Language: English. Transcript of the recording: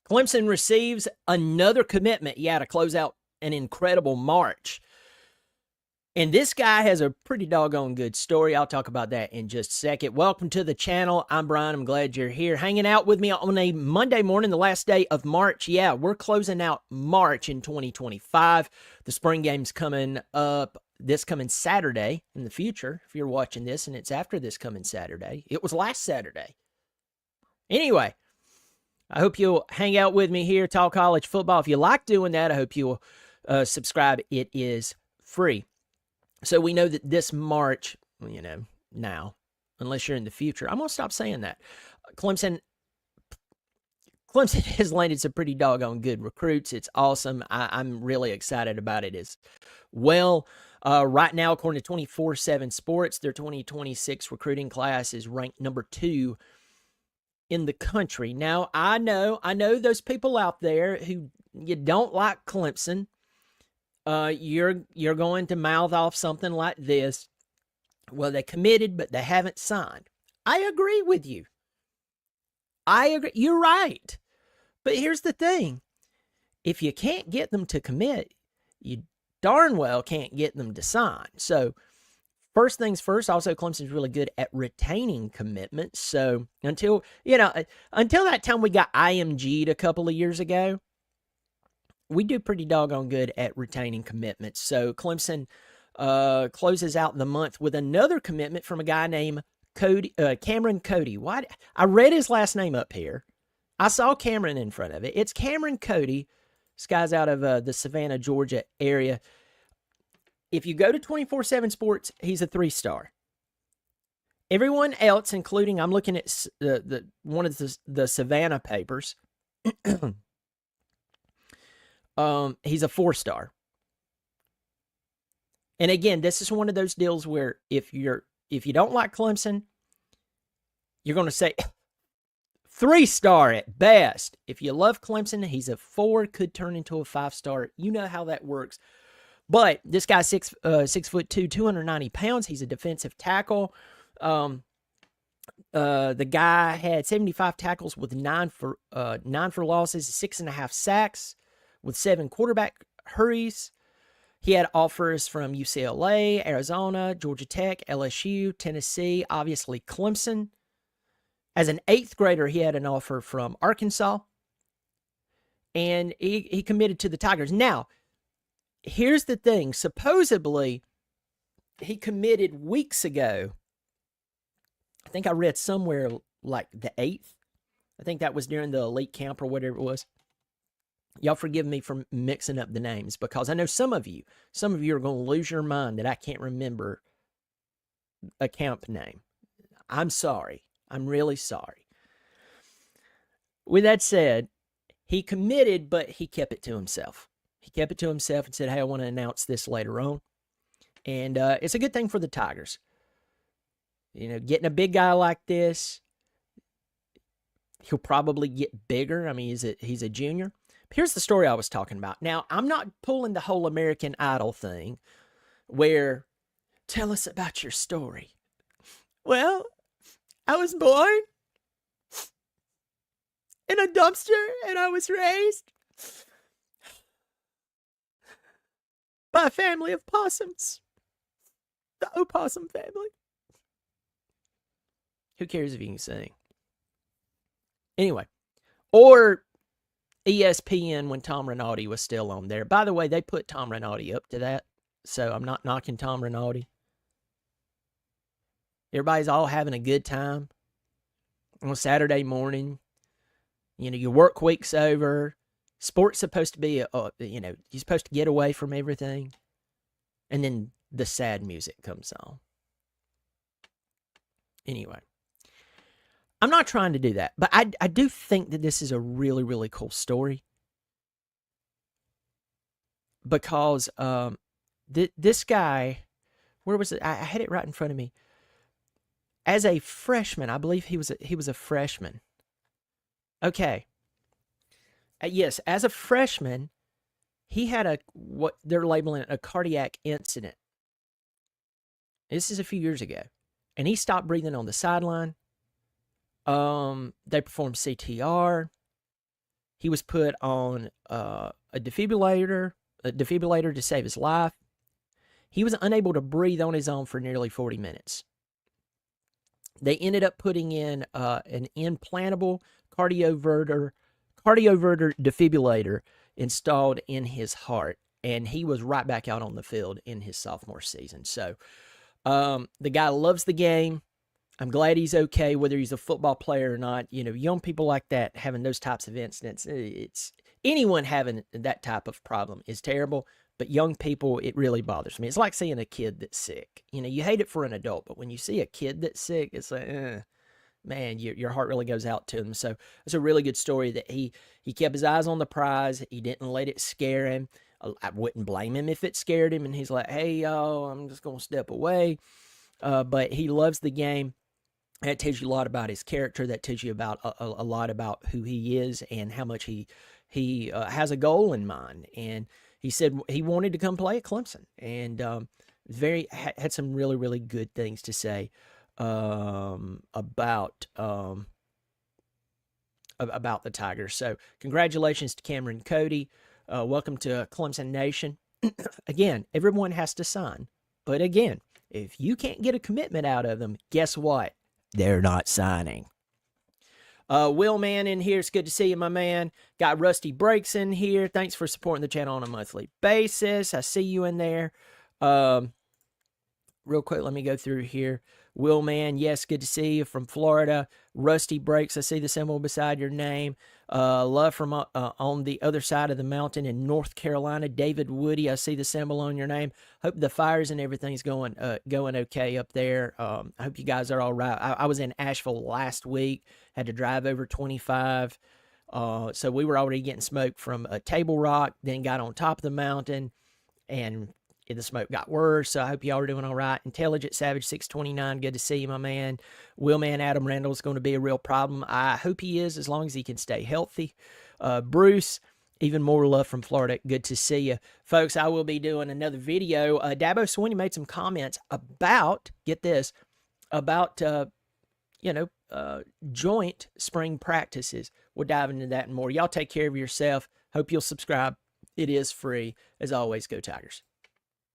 Clemson receives another commitment, to close out an incredible March. And this guy has a pretty doggone good story. I'll talk about that in just a second. Welcome to the channel. I'm Brian. I'm glad you're here hanging out with me on a Monday morning, the last day of March. Yeah, we're closing out March in 2025. The spring game's coming up this coming Saturday in the future. If you're watching this and it's after this coming Saturday, it was last Saturday. Anyway, I hope you'll hang out with me here, talk college football. If you like doing that, I hope you'll subscribe. It is free. So we know that this March, now, unless you're in the future, I'm going to stop saying that. Clemson has landed some pretty doggone good recruits. It's awesome. I'm really excited about it as well. Right now, according to 24/7 Sports, their 2026 recruiting class is ranked number 2 in the country. Now, I know those people out there who you don't like Clemson. You're going to mouth off something like this. Well, they committed, but they haven't signed. I agree with you. I agree. You're right. But here's the thing. If you can't get them to commit, you darn well can't get them to sign. So first things first, also Clemson's really good at retaining commitments. So until that time we got IMG'd a couple of years ago, we do pretty doggone good at retaining commitments. So Clemson closes out the month with another commitment from a guy named Cameron Cody. Why? I read his last name up here. I saw Cameron in front of it. It's Cameron Cody. This guy's out of the Savannah, Georgia area. If you go to 24/7 Sports, he's a 3-star. Everyone else, including, I'm looking at one of the Savannah papers. He's a 4-star. And again, this is one of those deals where if you don't like Clemson, you're going to say 3-star at best. If you love Clemson, he's a 4, could turn into a 5-star. You know how that works. But this guy's 6'2", 290 pounds. He's a defensive tackle. The guy had 75 tackles with 9 for losses, 6.5 sacks, with 7 quarterback hurries. He had offers from UCLA, Arizona, Georgia Tech, LSU, Tennessee, obviously Clemson. As an 8th grader, he had an offer from Arkansas. And he committed to the Tigers. Now, here's the thing. Supposedly, he committed weeks ago. I think I read somewhere like the 8th. I think that was during the elite camp or whatever it was. Y'all forgive me for mixing up the names because I know some of you are going to lose your mind that I can't remember a camp name. I'm sorry. I'm really sorry. With that said, he committed, but he kept it to himself. He kept it to himself and said, hey, I want to announce this later on. And it's a good thing for the Tigers. Getting a big guy like this, he'll probably get bigger. I mean, he's a junior. Here's the story I was talking about. Now, I'm not pulling the whole American Idol thing where, tell us about your story. Well, I was born in a dumpster and I was raised by a family of possums. The opossum family. Who cares if you can sing? Anyway, or ESPN when Tom Rinaldi was still on there. By the way, they put Tom Rinaldi up to that, so I'm not knocking Tom Rinaldi. Everybody's all having a good time on Saturday morning. Your work week's over. Sport's supposed to be, you're supposed to get away from everything. And then the sad music comes on. Anyway. I'm not trying to do that, but I do think that this is a really, really cool story because this guy, where was it? I had it right in front of me. As a freshman, I believe he was a freshman. Okay. Yes, as a freshman, he had what they're labeling a cardiac incident. This is a few years ago, and he stopped breathing on the sideline. They performed CTR. He was put on a defibrillator to save his life. He was unable to breathe on his own for nearly 40 minutes. They ended up putting in an implantable cardioverter defibrillator installed in his heart, and he was right back out on the field in his sophomore season. So the guy loves the game. I'm glad he's okay, whether he's a football player or not. You know, young people like that having those types of incidents, it's anyone having that type of problem is terrible. But young people, it really bothers me. It's like seeing a kid that's sick. You know, you hate it for an adult, but when you see a kid that's sick, it's like, man, your heart really goes out to him. So it's a really good story that he kept his eyes on the prize. He didn't let it scare him. I wouldn't blame him if it scared him, and he's like, hey, y'all, I'm just going to step away. But he loves the game. That tells you a lot about his character. That tells you about a lot about who he is and how much he has a goal in mind. And he said he wanted to come play at Clemson, and had some really, really good things to say about the Tigers. So congratulations to Cameron Cody. Welcome to Clemson Nation. Again, everyone has to sign. But again, if you can't get a commitment out of them, guess what? They're not signing. Will Man in here. It's good to see you, my man. Got Rusty Breaks in here. Thanks for supporting the channel on a monthly basis. I see you in there. Real quick, let me go through here. Will Man, yes, good to see you from Florida. Rusty Breaks, I see the symbol beside your name. Love from on the other side of the mountain in North Carolina. David Woody, I see the symbol on your name. Hope the fires and everything's going okay up there. I hope you guys are all right. I was in Asheville last week. Had to drive over 25. So we were already getting smoke from Table Rock, then got on top of the mountain, and the smoke got worse. So I hope y'all are doing all right. Intelligent Savage 629, good to see you, my man. Willman Adam Randall is going to be a real problem. I hope he is, as long as he can stay healthy. Bruce, even more love from Florida. Good to see you. Folks, I will be doing another video. Dabo Swinney made some comments about, get this, about, joint spring practices. We'll dive into that and more. Y'all take care of yourself. Hope you'll subscribe. It is free. As always, go Tigers.